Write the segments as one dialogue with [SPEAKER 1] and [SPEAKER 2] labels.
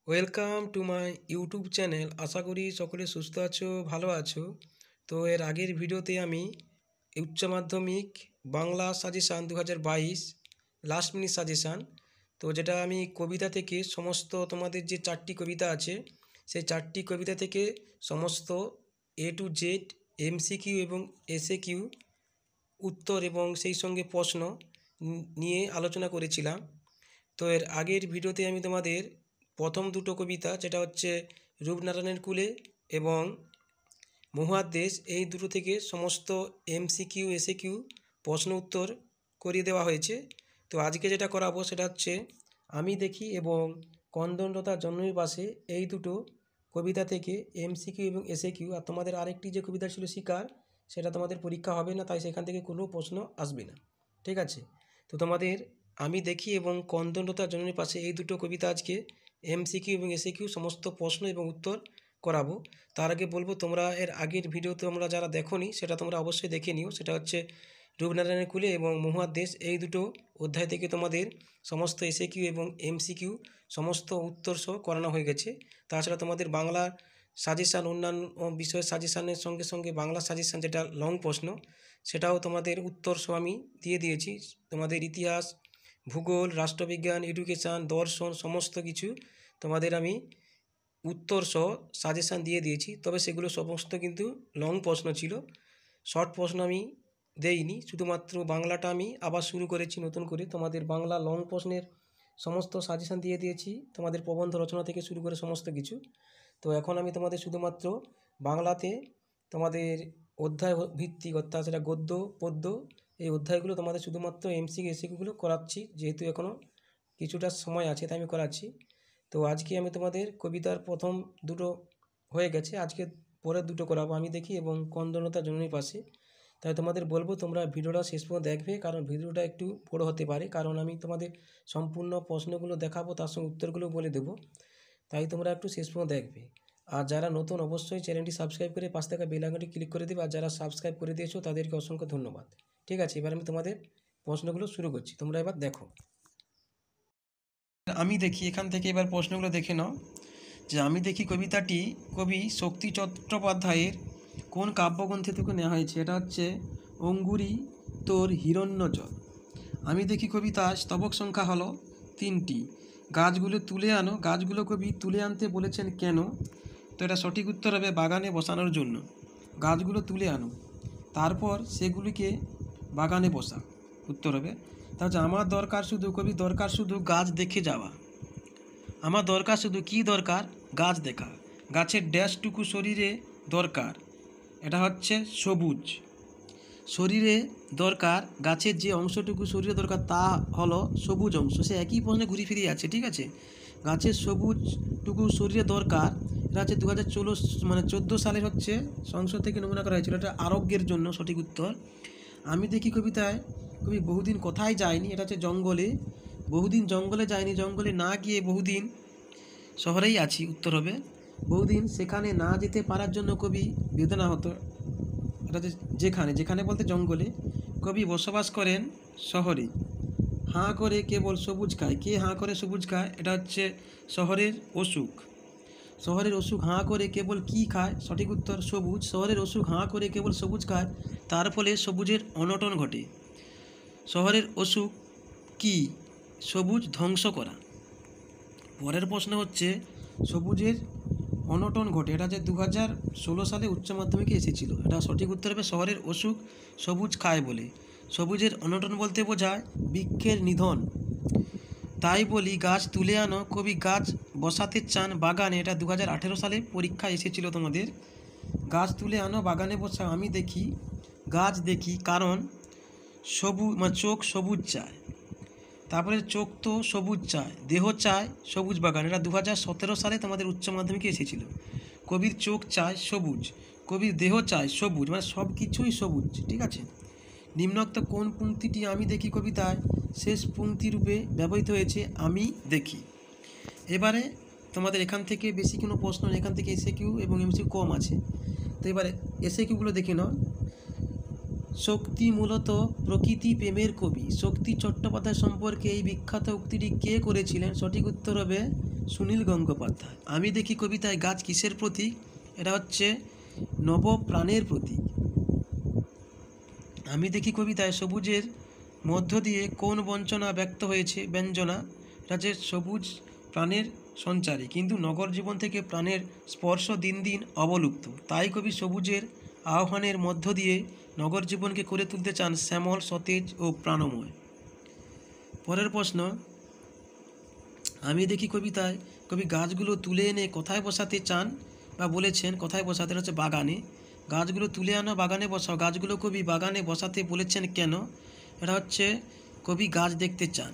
[SPEAKER 1] Welcome to my YouTube channel. আশা করি সকলে সুস্থ আছো, ভালো আছো। তো এর আগের ভিডিওতে আমি উচ্চ মাধ্যমিক Bangla suggestion 2022 last minute suggestion, তো যেটা আমি কবিতা থেকে সমস্ত তোমাদের যে 4টি কবিতা আছে সেই 4টি কবিতা থেকে সমস্ত A to Z MCQ এবং SAQ উত্তর এবং সেই সঙ্গে প্রশ্ন নিয়ে আলোচনা করেছিলাম। তো এর আগের ভিডিওতে আমি তোমাদের প্রথম দুটো কবিতা, যেটা হচ্ছে রূপনারায়ণের কুলে এবং মহুয়ার দেশ, এই দুটো থেকে সমস্ত MCQ SAQ প্রশ্ন উত্তর করিয়ে দেওয়া হয়েছে। তো আজকে যেটা করাবো সেটা হচ্ছে আমি দেখি এবং কন্দনলতা জন্মই পাশে, এই দুটো কবিতা থেকে MCQ এবং SAQ। আর তোমাদের আরেকটি যে কবিতা ছিল শিকার, সেটা তোমাদের পরীক্ষা হবে না, তাই সেখান থেকে কোনো প্রশ্ন আসবে না, ঠিক আছে। তো তোমাদের আমি দেখি এবং কন্দনলতা জন্মই পাশে, এই দুটো কবিতা আজকে MCQ এবং SAQ সমস্ত প্রশ্ন এবং উত্তর করাবো। তার আগে বলবো, তোমরা এর আগের ভিডিও তোমরা যারা দেখোনি সেটা তোমরা অবশ্যই দেখে নিও। সেটা হচ্ছে রূপনারায়ণের কুলে এবং মহুয়ার দেশ, এই দুটো অধ্যায় থেকে তোমাদের সমস্ত SAQ এবং MCQ সমস্ত উত্তর সহ করানো হয়ে গেছে। তাছাড়া তোমাদের বাংলা সাজেশান, অন্যান্য বিষয়ের সাজেশানের সঙ্গে সঙ্গে বাংলা সাজেশান যেটা লং প্রশ্ন, সেটাও তোমাদের উত্তর সহ আমি দিয়ে দিয়েছি। তোমাদের ইতিহাস, ভূগোল, রাষ্ট্রবিজ্ঞান, এডুকেশান, দর্শন সমস্ত কিছু তোমাদের আমি উত্তর সহ সাজেশান দিয়ে দিয়েছি। তবে সেগুলো সমস্ত কিন্তু লং প্রশ্ন ছিল, শর্ট প্রশ্ন আমি দেইনি। শুধুমাত্র বাংলাটা আমি আবার শুরু করেছি নতুন করে। তোমাদের বাংলা লং প্রশ্নের সমস্ত সাজেশান দিয়ে দিয়েছি, তোমাদের প্রবন্ধ রচনা থেকে শুরু করে সমস্ত কিছু। তো এখন আমি তোমাদের শুধুমাত্র বাংলাতে তোমাদের অধ্যায় ভিত্তিক, অর্থাৎ সেটা গদ্য পদ্য, এই অধ্যায়গুলো তোমাদের শুধুমাত্র MCQ SAQগুলো করাচ্ছি, যেহেতু এখনও কিছুটা সময় আছে তাই আমি করাচ্ছি। তো আজকে আমি তোমাদের কবিতার প্রথম দুটো হয়ে গেছে, আজকে পরের দুটো করাবো, আমি দেখি এবং কন্দনলতা জননীর পাশে। তাই তোমাদের বলবো তোমরা ভিডিওটা শেষ পর্যন্ত দেখবে, কারণ ভিডিওটা একটু বড় হতে পারে, কারণ আমি তোমাদের সম্পূর্ণ প্রশ্নগুলো দেখাবো, তার সঙ্গে উত্তরগুলো বলে দেবো। তাই তোমরা একটু শেষ পর্যন্ত দেখবে। আর যারা নতুন অবশ্যই চ্যানেলটি সাবস্ক্রাইব করে পাশ থাকা বেল আইকনটি ক্লিক করে দেবে। আর যারা সাবস্ক্রাইব করে দিয়েছো তাদেরকে অসংখ্য ধন্যবাদ। ঠিক আছে, এবার আমি তোমাদের প্রশ্নগুলো শুরু করছি, তোমরা এবার দেখো। আমি দেখি এখান থেকে এবার প্রশ্নগুলো দেখে নাও। যে আমি দেখি কবিতাটি কবি শক্তি চট্টোপাধ্যায়ের কোন কাব্যগ্রন্থ থেকে নেওয়া হয়েছে? এটা হচ্ছে অঙ্গুরি তোর হিরণ্যজল। আমি দেখি কবিতার স্তবক সংখ্যা হলো 3টি। গাছগুলো তুলে আনো, গাছগুলো কবি তুলে আনতে বলেছেন কেন? তো এটা সঠিক উত্তর হবে বাগানে বসানোর জন্য। গাছগুলো তুলে আনো, তারপর সেগুলিকে বাগানে বসা, উত্তর হবে। তাহলে আমার দরকার শুধু, কবি দরকার শুধু গাছ দেখে যাওয়া। আমার দরকার শুধু কি দরকার? গাছ দেখা। গাছের ড্যাশটুকু শরীরে দরকার, এটা হচ্ছে সবুজ। শরীরে দরকার, গাছের যে অংশটুকু শরীরে দরকার তা হলো সবুজ অংশ। সে একই প্রশ্নে ঘুরে ফিরে আছে, ঠিক আছে। গাছের সবুজটুকু শরীরে দরকার, এটা হচ্ছে 2014 সালের হচ্ছে সংসদ থেকে নমুনা করা হয়েছিল, এটা আরোগ্যের জন্য সঠিক উত্তর। আমি দেখি কবিতায় কবি বহুদিন কোথায় যায়নি, এটা হচ্ছে জঙ্গলে। বহুদিন জঙ্গলে যায়নি, জঙ্গলে না গিয়ে বহুদিন শহরেই আছি, উত্তর হবে। বহুদিন সেখানে না যেতে পারার জন্য কবি বেদনা হতো, এটা হচ্ছে যেখানে, যেখানে বলতে জঙ্গলে। কবি বসবাস করেন শহরে। হাঁ করে কেবল সবুজ খায়, কে হাঁ করে সবুজ খায়? এটা হচ্ছে শহরের অসুখ। শহরের অসুখ হাঁ করে কেবল কি খায়? সঠিক উত্তর সবুজ। শহরের অসুখ হাঁ করে কেবল সবুজ খায়, তার ফলে সবুজের অনটন ঘটে। শহরের অসুখ কি? সবুজ ধ্বংস করা। পরের প্রশ্ন হচ্ছে সবুজের অনটন ঘটে, এটা যে 2016 সালে উচ্চ মাধ্যমিকে এসেছিল। এটা সঠিক উত্তর হবে শহরের অসুখ সবুজ খায় বলে। সবুজের অনটন বলতে বোঝায় বৃক্ষের নিধন। তাই বলি গাছ তুলে আনো, কবি গাছ বসাতে চান বাগানে, এটা 2018 সালে পরীক্ষা এসেছিল তোমাদের। গাছ তুলে আনো বাগানে বসা, আমি দেখি গাছ দেখি কারণ সবুজ চোখ সবুজ চায়। তারপরে চোখ তো সবুজ চায়, দেহ চায় সবুজ বাগান, এটা 2017 সালে তোমাদের উচ্চ মাধ্যমিকে এসেছিল। কবির চোখ চায় সবুজ, কবির দেহ চায় সবুজ, মানে সব কিছুই সবুজ, ঠিক আছে। নিম্নোক্ত কোন পংক্তিটি আমি দেখি কবিতায় শেষ পংক্তি রূপে ব্যবহৃত হয়েছে? আমি দেখি। এবারে তোমাদের এখান থেকে বেশি কোনো প্রশ্ন নেই, এখান থেকে SAQ এবং MCQ কম আছে। তো এবারে SAQগুলো দেখে নাও। শক্তি মূলত প্রকৃতি প্রেমের কবি। শক্তি চট্টোপাধ্যায় সম্পর্কে এই বিখ্যাত উক্তিটি কে করেছিলেন? সঠিক উত্তর হবে সুনীল গঙ্গোপাধ্যায়। আমি দেখি কবিতায় গাছ কিসের প্রতীক? এটা হচ্ছে নবপ্রাণের প্রতীক। আমি দেখি কবিতায় সবুজের মধ্য দিয়ে কোন বঞ্চনা ব্যক্ত হয়েছে? ব্যঞ্জনা। এটা হচ্ছে সবুজ প্রাণের সঞ্চারী, কিন্তু নগর জীবন থেকে প্রাণের স্পর্শ দিন দিন অবলুপ্ত। তাই কবি সবুজের আহ্বানের মধ্য দিয়ে নগর জীবনকে করে তুলতে চান শ্যামল, সতেজ ও প্রাণময়। পরের প্রশ্ন, আমি দেখি কবিতায় কবি গাছগুলো তুলে এনে কোথায় বসাতে চান বা বলেছেন কোথায় বসাতে? হচ্ছে বাগানে। গাছগুলো তুলে আনো, বাগানে বসাও। গাছগুলো কবি বাগানে বসাতে বলেছেন কেন? এটা হচ্ছে কবি গাছ দেখতে চান।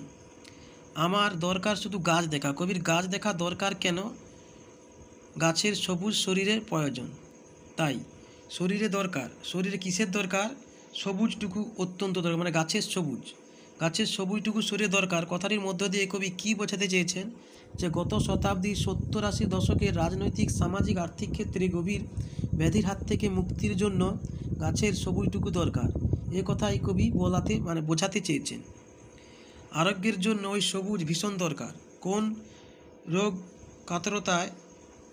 [SPEAKER 1] আমার দরকার শুধু গাছ দেখা। কবির গাছ দেখা দরকার কেন? গাছের সবুজ শরীরের প্রয়োজন, তাই শরীরে দরকার। শরীরে কিসের দরকার? সবুজটুকু অত্যন্ত দরকার, মানে গাছের সবুজ। গাছের সবুজটুকু শরীরে দরকার। কথাটির মধ্য দিয়ে কবি কী বোঝাতে চেয়েছেন? যে গত শতাব্দীর 70-80 দশকের রাজনৈতিক, সামাজিক, আর্থিক ক্ষেত্রে গভীর ব্যাধির হাত থেকে মুক্তির জন্য গাছের সবুজটুকু দরকার। এ কথাই কবি বোঝাতে চেয়েছেন। আরোগ্যের জন্য ওই সবুজ ভীষণ দরকার। কোন রোগ কাতরতায়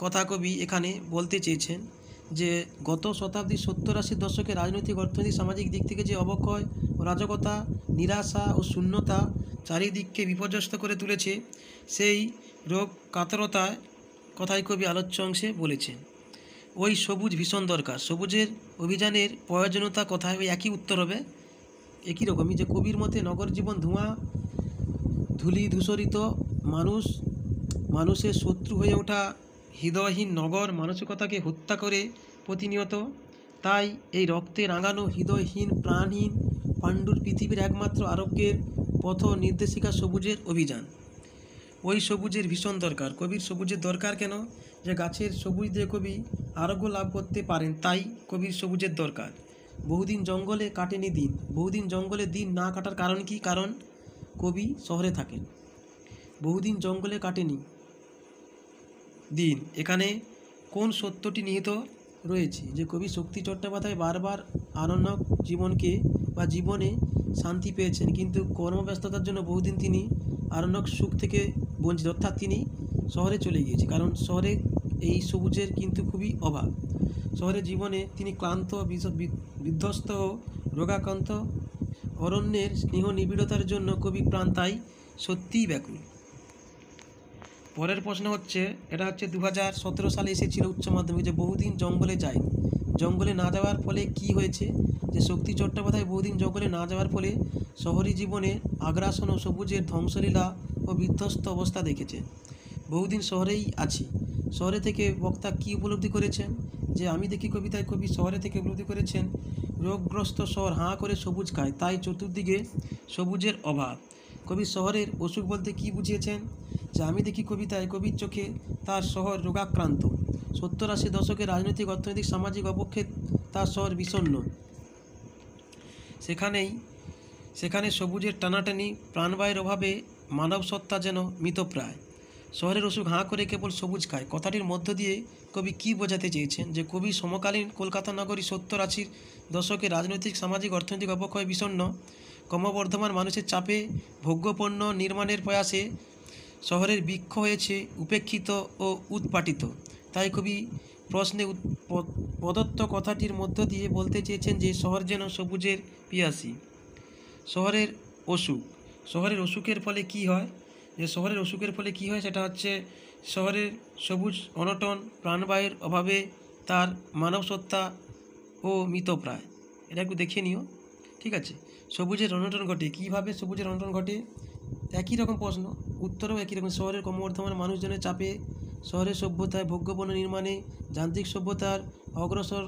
[SPEAKER 1] কথা কবি এখানে বলতে চেয়েছেন? যে গত শতাব্দীর 70-80 দশকে রাজনৈতিক, অর্থনৈতিক, সামাজিক দিক থেকে যে অবক্ষয়, অরাজকতা, নিরাশা ও শূন্যতা চারিদিককে বিপর্যস্ত করে তুলেছে, সেই রোগ কাতরতায় কথাই কবি আলোচ্য অংশে বলেছেন। ওই সবুজ ভীষণ দরকার। সবুজের অভিযানের প্রয়োজনীয়তা কোথায়? ওই একই উত্তর হবে, একই রকমই, যে কবির মতে নগর জীবন ধোঁয়া ধূলি ধূসরিত, মানুষের শত্রু হয়ে ওঠা হৃদয়হীন নগর মানসিকতাকে হত্যা করে প্রতিনিয়ত। তাই এই রক্তে রাঙানো হৃদয়হীন, প্রাণহীন পাণ্ডুর পৃথিবীর একমাত্র আরোগ্যের পথ নির্দেশিকা সবুজের অভিযান। ওই সবুজের ভীষণ দরকার। কবির সবুজের দরকার কেন? যে গাছের সবুজ দিয়ে কবি আরোগ্য লাভ করতে পারেন, তাই কবির সবুজের দরকার। বহুদিন জঙ্গলে কাটেনি দিন। বহুদিন জঙ্গলে দিন না কাটার কারণ কি? কারণ কবি শহরে থাকেন। বহুদিন জঙ্গলে কাটেনি দিন, এখানে কোন সত্যটি নিহিত রয়েছে? যে কবি শক্তি চট্টোপাধ্যায় বারবার আরণ্যক জীবনে শান্তি পেয়েছেন, কিন্তু কর্মব্যস্ততার জন্য বহুদিন তিনি আরণ্যক সুখ থেকে বঞ্চিত, অর্থাৎ তিনি শহরে চলে গিয়েছে। কারণ শহরে এই সবুজের কিন্তু খুবই অভাব। শহরের জীবনে তিনি ক্লান্ত, বিধ্বস্ত ও রোগাক্রান্ত। অরণ্যের স্নেহ নিবিড়তার জন্য কবি প্রাণ তাই সত্যিই ব্যাকুল। পরের প্রশ্ন হচ্ছে, এটা হচ্ছে 2017 সালে এসেছিল উচ্চ মাধ্যমিক, যে বহুদিন জঙ্গলে যায়। জঙ্গলে না যাওয়ার ফলে কি হয়েছে? যে শক্তি চট্টোপাধ্যায় বহুদিন জঙ্গলে না যাওয়ার ফলে শহরী জীবনে আগ্রাসন ও সবুজের ধ্বংসলীলা ও বিধ্বস্ত অবস্থা দেখেছে। বহুদিন শহরেই আছি। শহরে থেকে বক্তা কী উপলব্ধি করেছেন? যে আমি দেখি কবিতায় কবি শহরে থেকে উপলব্ধি করেছেন রোগগ্রস্ত শহর হাঁ করে সবুজ খায়, তাই চতুর্দিকে সবুজের অভাব। কবি শহরের অসুখ বলতে কী বুঝিয়েছেন? যে আমি দেখি কবিতায় কবির চোখে তার শহর রোগাক্রান্ত। 70-80 দশকের রাজনৈতিক, অর্থনৈতিক, সামাজিক অবক্ষে তার শহর বিষণ্ণ। সেখানে সবুজের টানাটানি, প্রাণবায়ুর অভাবে মানব সত্তা যেন মৃতপ্রায়। শহরের অসুখ হাঁ করে কেবল সবুজ খায়। কথাটির মধ্য দিয়ে কবি কী বোঝাতে চেয়েছেন? যে কবি সমকালীন কলকাতা নগরী 70-80 দশকে রাজনৈতিক, সামাজিক, অর্থনৈতিক অবক্ষয় বিষণ্ণ, ক্রমবর্ধমান মানুষের চাপে, ভোগ্যপণ্য নির্মাণের প্রয়াসে শহরের বৃক্ষ হয়েছে উপেক্ষিত ও উৎপাটিত। তাই কবি প্রশ্নে প্রদত্ত কথাটির মধ্য দিয়ে বলতে চেয়েছেন যে শহর যেন সবুজের পিয়াসী। শহরের অসুখের ফলে কি হয়? যে শহরের অসুখের ফলে কি হয় সেটা হচ্ছে শহরের সবুজ অনটন, প্রাণবায়ুর অভাবে তার মানব সত্তা ও মৃতপ্রায়। এটা একটু দেখে নিও, ঠিক আছে? সবুজের অনটন ঘটে। কীভাবে সবুজের অনটন ঘটে? একই রকম প্রশ্ন, উত্তরও একই রকম। শহরের ক্রমবর্ধমান মানুষজনের চাপে, শহরের সভ্যতায়, ভোগ্যপণ্য নির্মাণে, যান্ত্রিক সভ্যতার অগ্রসর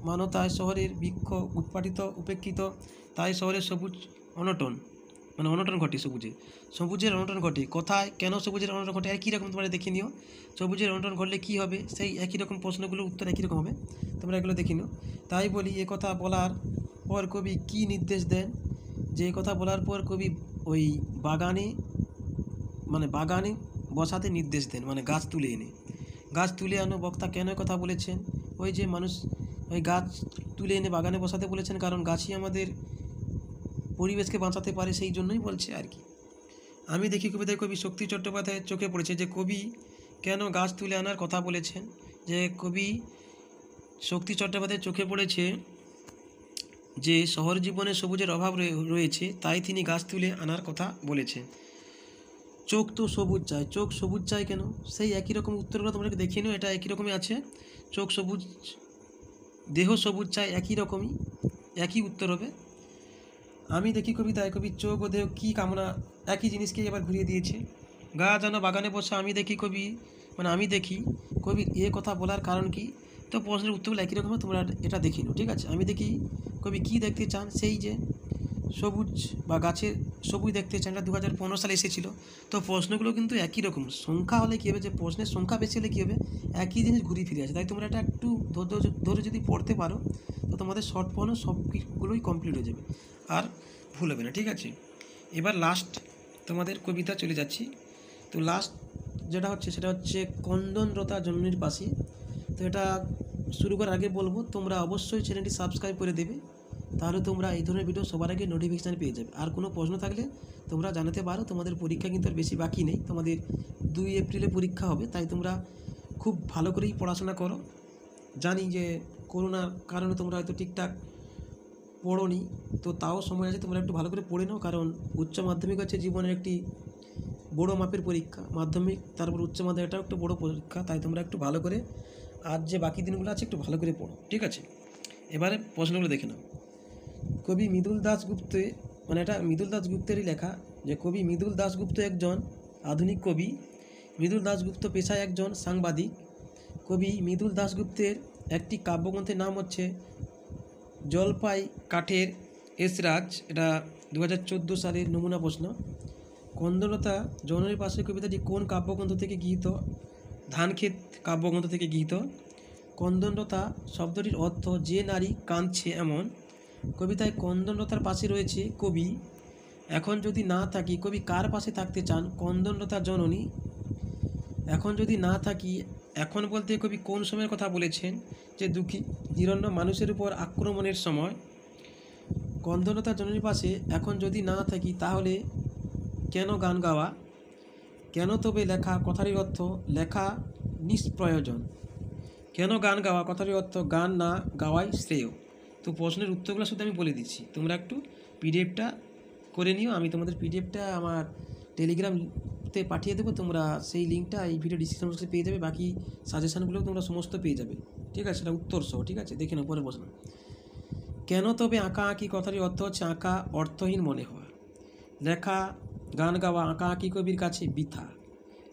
[SPEAKER 1] মানতায় শহরের বৃক্ষ উৎপাটিত, উপেক্ষিত। তাই শহরের সবুজ অনটন ঘটে। সবুজের অনটন ঘটে কোথায়? কেন সবুজের অনটন ঘটে? একই রকম তোমরা দেখে নিও। সবুজের অনটন ঘটলে কী হবে? সেই একই রকম প্রশ্নগুলোর উত্তর একই রকম হবে, তোমরা এগুলো দেখে নিও। তাই বলি, এ কথা বলার পর কবি কী নির্দেশ দেন? যে কথা বলার পর কবি ওই বাগানে বসাতে নির্দেশ দেন, মানে গাছ তুলে আনো। বক্তা কেন কথা বলেছেন? ওই যে মানুষ ওই গাছ তুলে এনে বাগানে বসাতে বলেছেন, কারণ গাছই আমাদের পরিবেশকে বাঁচাতে পারে, সেই জন্যই বলছে আর কি। আমি দেখি কবিতায় কবি শক্তি চট্টোপাধ্যায়ের চোখে পড়েছে যে কবি কেন গাছ তুলে আনার কথা বলেছেন, যে কবি শক্তি চট্টোপাধ্যায়ের চোখে পড়েছে যে শহর জীবনে সবুজের অভাব রয়েছে, তাই তিনি গাছ তুলে আনার কথা বলেছেন। চোখ তো সবুজ চায়, চোখ সবুজ চায় কেন? সেই একই রকম উত্তরগুলো তোমরা দেখিয়ে নিও, এটা একই রকমই আছে। চোখ সবুজ, দেহ সবুজ চায়, একই রকমই, একই উত্তর হবে। আমি দেখি কবিতায় কবি চোখ ও দেহ কী কামনা, একই জিনিসকেই আবার ঘুরিয়ে দিয়েছে। গা যেন বাগানে বসে আমি দেখি কবি, মানে আমি দেখি কবির এ কথা বলার কারণ কি? তো প্রশ্নের উত্তরগুলো একই রকম, তোমরা এটা দেখি নাও, ঠিক আছে? আমি দেখি কবি কী দেখতে চান, সেই যে সবুজ বা গাছের সবুজ দেখতে চান, এটা 2015 সালে এসেছিল। তো প্রশ্নগুলো কিন্তু একই রকম, সংখ্যা হলে কী হবে, যে প্রশ্নের সংখ্যা বেশি হলে কী হবে, একই জিনিস ঘুরিয়ে ফিরে আসে। তাই তোমরা এটা একটু ধরে যদি পড়তে পারো, তো তোমাদের শর্ট ফর্মও সবগুলোই কমপ্লিট হয়ে যাবে, আর ভুল হবে না, ঠিক আছে? এবার লাস্ট তোমাদের কবিতা চলে যাচ্ছি। তো লাস্ট যেটা হচ্ছে সেটা হচ্ছে কন্দনরতা জননীর পাশে। তো এটা শুরু করার আগে বলবো, তোমরা অবশ্যই চ্যানেলটি সাবস্ক্রাইব করে দেবে, তাহলে তোমরা এই ধরনের ভিডিও সবার আগে নোটিফিকেশান পেয়ে যাবে। আর কোনো প্রশ্ন থাকলে তোমরা জানাতে পারো। তোমাদের পরীক্ষা কিন্তু আর বেশি বাকি নেই, তোমাদের 2 এপ্রিলে পরীক্ষা হবে, তাই তোমরা খুব ভালো করেই পড়াশোনা করো। জানি যে করোনার কারণে তোমরা হয়তো ঠিকঠাক পড়োনি, তো তাও সময় আছে, তোমরা একটু ভালো করে পড়ে নাও, কারণ উচ্চ মাধ্যমিক হচ্ছে জীবনের একটি বড়ো মাপের পরীক্ষা। মাধ্যমিক তারপর উচ্চ মাধ্যমিক, এটাও একটু বড়ো পরীক্ষা, তাই তোমরা একটু ভালো করে, আর যে বাকি দিনগুলো আছে একটু ভালো করে পড়ো, ঠিক আছে? এবারে প্রশ্নগুলো দেখে নাও। কবি মৃদুল দাশগুপ্ত, মানে এটা মৃদুল দাশগুপ্তেরই লেখা, যে কবি মৃদুল দাশগুপ্ত একজন আধুনিক কবি। মৃদুল দাশগুপ্ত পেশায় একজন সাংবাদিক। কবি মৃদুল দাশগুপ্তের একটি কাব্যগ্রন্থের নাম হচ্ছে জলপাই কাঠের এসরাজ, এটা 2014 সালের নমুনা প্রশ্ন। কন্দলতা জননীর পাশে কবিতাটি কোন কাব্যগ্রন্থ থেকে গৃহীত? ধানক্ষেত কাব্যগ্রন্থ থেকে গৃহীত। কন্দনলতা শব্দটির অর্থ যে নারী কাঁদছে এমন। কবিতায় কন্দনলতার পাশে রয়েছে কবি। এখন যদি না থাকি, কবি কার পাশে থাকতে চান? কন্দনলতা জননী। এখন যদি না থাকি, এখন বলতে কবি কোন সময়ের কথা বলেছেন? যে দুঃখী নিরন্ন মানুষের উপর আক্রমণের সময়। কন্দনলতা জননীর পাশে এখন যদি না থাকি, তাহলে কেন গান গাওয়া? কেন তবে লেখা কথাটির অর্থ লেখা নিষ্প্রয়োজন। কেন গান গাওয়া কথাটির অর্থ গান না গাওয়াই শ্রেয়। তো প্রশ্নের উত্তরগুলো শুধু আমি বলে দিচ্ছি, তোমরা একটু পিডিএফটা করে নিও। আমি তোমাদের পিডিএফটা আমার টেলিগ্রামতে পাঠিয়ে দেবো, তোমরা সেই লিঙ্কটা এই ভিডিও ডিসক্রিপশন বক্সে পেয়ে যাবে। বাকি সাজেশানগুলোও তোমরা সমস্ত পেয়ে যাবে, ঠিক আছে? সেটা উত্তর সহ, ঠিক আছে? দেখে নাও পরের প্রশ্ন। কেন তবে আঁকা আঁকি কথাটির অর্থ হচ্ছে আঁকা অর্থহীন মনে হওয়া। লেখা গান গাওয়া আঁকা আঁকি কবির কাছে বৃথা।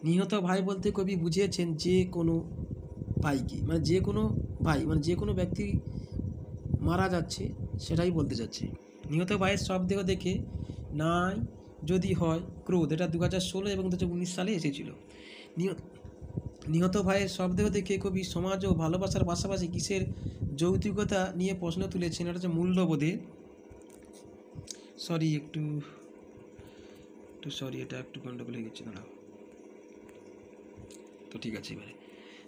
[SPEAKER 1] নিহত ভাই বলতে কবি বুঝিয়েছেন যে কোনো ভাইকে, মানে যে কোনো ভাই, মানে যে কোনো ব্যক্তি মারা যাচ্ছে সেটাই বলতে চাচ্ছে। নিহত ভাইয়ের শবদেহ দেখে নাই যদি হয় ক্রোধ, এটা 2016 এবং 2019 সালে এসেছিল। নিহত ভাইয়ের শবদেহ দেখে কবি সমাজ ও ভালোবাসার পাশাপাশি কিসের যৌক্তিকতা নিয়ে প্রশ্ন তুলেছেন? এটা হচ্ছে মূল্যবোধের। এটা একটু গন্ডগোল হয়ে গেছে, দাঁড়াও। তো ঠিক আছে, এবারে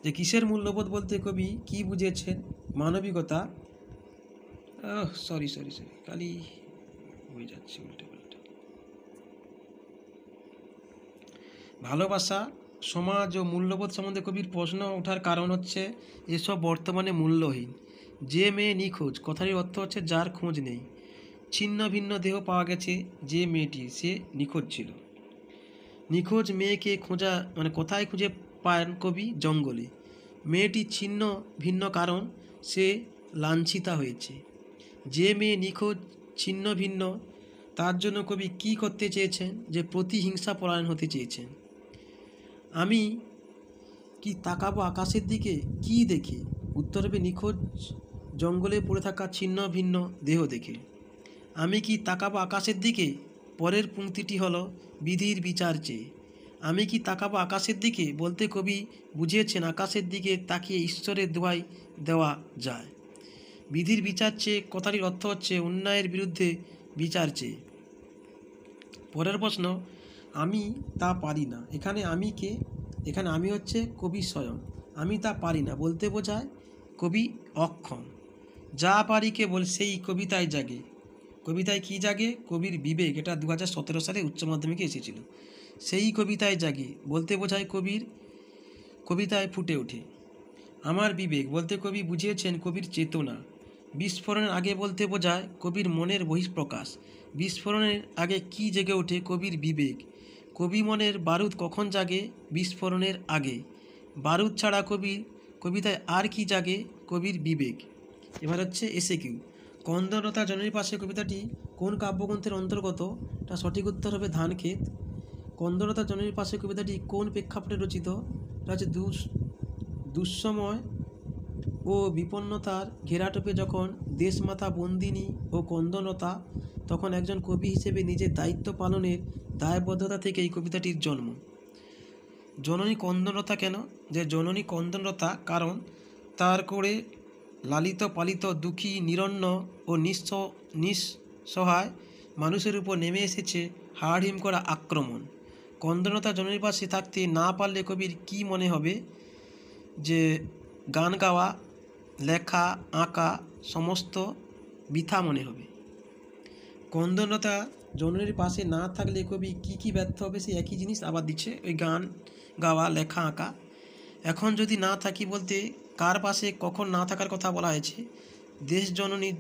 [SPEAKER 1] যে কিসের মূল্যবোধ বলতে কবি কি বুঝেছেন? মানবিকতা। খালি হয়ে যাচ্ছে উল্টে পাল্টে। ভালোবাসা, সমাজ ও মূল্যবোধ সম্বন্ধে কবির প্রশ্ন ওঠার কারণ হচ্ছে এসব বর্তমানে মূল্যহীন। যে মেয়ে নিখোঁজ কথাটির অর্থ হচ্ছে যার খোঁজ নেই। ছিন্ন ভিন্ন দেহ পাওয়া গেছে যে মেয়েটি, সে নিখোঁজ ছিল। নিখোঁজ মেয়েকে খোঁজা, মানে কোথায় খুঁজে পান কবি? জঙ্গলে। মেয়েটি ছিন্ন ভিন্ন কারণ সে লাঞ্ছিতা হয়েছে। যে মেয়ে নিখোঁজ ছিন্ন ভিন্ন, তার জন্য কবি কী করতে চেয়েছেন? যে প্রতিহিংসা পরায়ণ হতে চেয়েছেন। আমি কি তাকাবো আকাশের দিকে, কি দেখে? উত্তর হবে নিখোঁজ জঙ্গলে পড়ে থাকা ছিন্ন ভিন্ন দেহ দেখে। আমি কি তাকাবো আকাশের দিকে, পরের পংক্তিটি হলো বিধির বিচার চেয়ে। আমি কি তাকাবো আকাশের দিকে বলতে কবি বুঝিয়েছেন আকাশের দিকে তাকিয়ে ঈশ্বরের দোহাই দেওয়া যায়। বিধির বিচার চেয়ে কথাটির অর্থ হচ্ছে অন্যায়ের বিরুদ্ধে বিচার চেয়ে। পরের প্রশ্ন, আমি তা পারি না। এখানে আমি কে? এখানে আমি হচ্ছে কবি স্বয়ং। আমি তা পারি না বলতে বোঝায় কবি অক্ষম। যা পারি কেবল সেই কবিতায় জাগে। কবিতায় কি জাগে? কবির বিবেক, এটা 2017 সালে উচ্চ মাধ্যমিকে এসেছিল। সেই কবিতায় জাগে বলতে বোঝায় কবির কবিতায় ফুটে ওঠে। আমার বিবেক বলতে কবি বুঝিয়েছেন কবির চেতনা। বিস্ফোরণের আগে বলতে বোঝায় কবির মনের বহিঃপ্রকাশ। বিস্ফোরণের আগে কি জেগে ওঠে? কবির বিবেক। কবি মনের বারুদ কখন জাগে? বিস্ফোরণের আগে। বারুদ ছাড়া কবিতায় আর কি জাগে? কবির বিবেক। এবার হচ্ছে এসে কিউ। কন্দরতা জননীর পাশে কবিতাটি কোন কাব্যগ্রন্থের অন্তর্গত? এটা সঠিক উত্তর হবে ধানক্ষেত। কন্দরতা জননীর পাশে কবিতাটি কোন প্রেক্ষাপটে রচিত? এটা হচ্ছে দুঃসময় ও বিপন্নতার ঘেরাটোপে যখন দেশমাতা বন্দিনী ও কন্দনতা, তখন একজন কবি হিসেবে নিজের দায়িত্ব পালনের দায়বদ্ধতা থেকে এই কবিতাটির জন্ম। জননী কন্দনতা কেন? যে জননী কন্দনতা কারণ তার করে লালিত পালিত দুঃখী নিরন্ন ও নিঃসহায় মানুষের উপর নেমে এসেছে হাড়হিম করা আক্রমণ। কন্দনতা জননীর পাশে থাকতে না পারলে কবির কি মনে হবে? যে গান গাওয়া, লেখা, আঁকা সমস্ত বৃথা মনে হবে। কন্দনতা জননীর পাশে না থাকলে কবি কি ব্যর্থ হবে? সেই একই জিনিস আবার দিচ্ছে, ওই গান গাওয়া, লেখা, আঁকা। এখন যদি না থাকি বলতে কার পাশে কখন না থাকার কথা বলা হয়েছে? দেশ জননী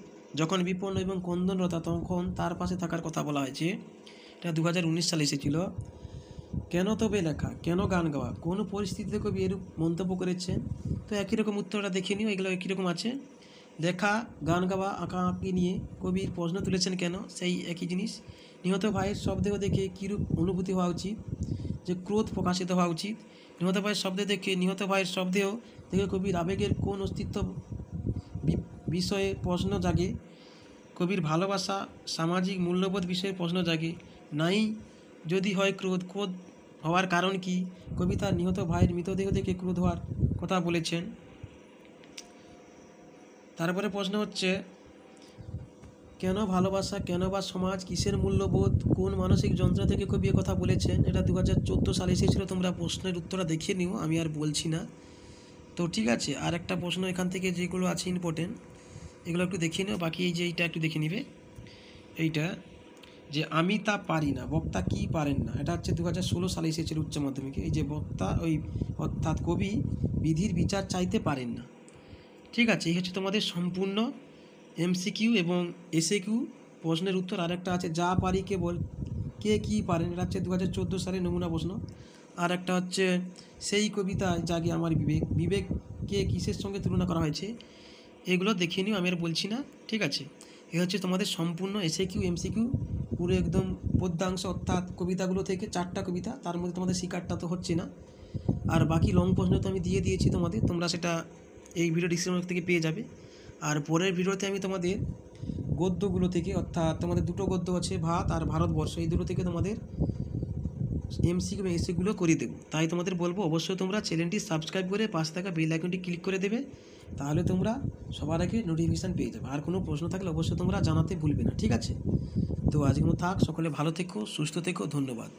[SPEAKER 1] যখন বিপন্ন এবং কন্দনরতা তখন তার পাশে থাকার কথা বলা হয়েছে। এটা 2019 সালে এসেছিল। কেন তবে লেখা, কেন গান গাওয়া, কোন পরিস্থিতিতে কবি এরূপ মন্তব্য করেছেন? তো একই রকম উত্তরটা দেখে নিও, এগুলো একই রকম আছে। লেখা, গান গাওয়া, আঁকাআঁকি নিয়ে কবির প্রশ্ন তুলেছেন কেন? সেই একই জিনিস। নিহত ভাইয়ের শবদেহ দেখে কীরূপ অনুভূতি হওয়া উচিত? যে ক্রোধ প্রকাশিত হওয়া উচিত। নিহত ভাইয়ের শবদেহ দেখে কবির আবেগের কোন অস্তিত্ব বিষয়ে প্রশ্ন জাগে? কবির ভালোবাসা, সামাজিক মূল্যবোধ বিষয়ে প্রশ্ন জাগে। নাই যদি হয় ক্রোধ হওয়ার কারণ কি? কবি তার নিহত ভাইয়ের মৃতদেহ দেখে ক্রোধ হওয়ার কথা বলেছেন। তারপরে প্রশ্ন হচ্ছে কেন ভালোবাসা, কেন বা সমাজ, কিসের মূল্যবোধ, কোন মানসিক যন্ত্রণা থেকে কবি কথা বলেছেন? এটা 2014 সালে এসেছিলো। তোমরা প্রশ্নের উত্তরটা দেখে নিও, আমি আর বলছি না। তো ঠিক আছে, আর একটা প্রশ্ন এখান থেকে যেগুলো আছে ইম্পর্টেন্ট এগুলো একটু দেখে নিও। বাকি এই যে এইটা একটু দেখে নিবে, এইটা যে আমি তা পারি না, বক্তা কি পারেন না। এটা হচ্ছে 2016 সালে এসেছিল উচ্চ মাধ্যমিকে। এই যে বক্তা অর্থাৎ কবি বিধির বিচার চাইতে পারেন না। ঠিক আছে, এই হচ্ছে তোমাদের সম্পূর্ণ এমসিকিউ এবং এসএকিউ প্রশ্নের উত্তর। আর একটা আছে যা পারি কেবল, কে কি পারেন, এটা হচ্ছে 2014 সালে নমুনা প্রশ্ন। আর একটা হচ্ছে সেই কবিতায় জাগে আমার বিবেককে কিসের সঙ্গে তুলনা করা হয়েছে? এগুলো দেখে নিও, আমি আর বলছি না। ঠিক আছে, এ হচ্ছে তোমাদের সম্পূর্ণ এসএকিউ এমসিকিউ পুরো একদম পদ্যাংশ, অর্থাৎ কবিতাগুলো থেকে 4টা কবিতা, তার মধ্যে তোমাদের শিকারটা তো হচ্ছে না। আর বাকি লং প্রশ্ন তো আমি দিয়ে দিয়েছি তোমাদের, তোমরা সেটা এই ভিডিও ডিসক্রিপশন থেকে পেয়ে যাবে। আর পরের ভিডিওতে আমি তোমাদের গদ্যগুলো থেকে, অর্থাৎ তোমাদের দুটো গদ্য আছে, ভাত আর ভারতবর্ষ, এই দুটো থেকে তোমাদের এমসিকিউ এবং এসএগুলো করে দেবো। তাই তোমাদের বলবো অবশ্যই তোমরা চ্যানেলটি সাবস্ক্রাইব করে পাশে থাকা বেল আইকনটি ক্লিক করে দেবে, তাহলে তোমরা সবার আগে নোটিফিকেশান পেয়ে যাবে। আর কোনো প্রশ্ন থাকলে অবশ্যই তোমরা জানাতে ভুলবে না। ঠিক আছে, তো আজকের মতো থাক, সকলে ভালো থেকো, সুস্থ থেকো, ধন্যবাদ।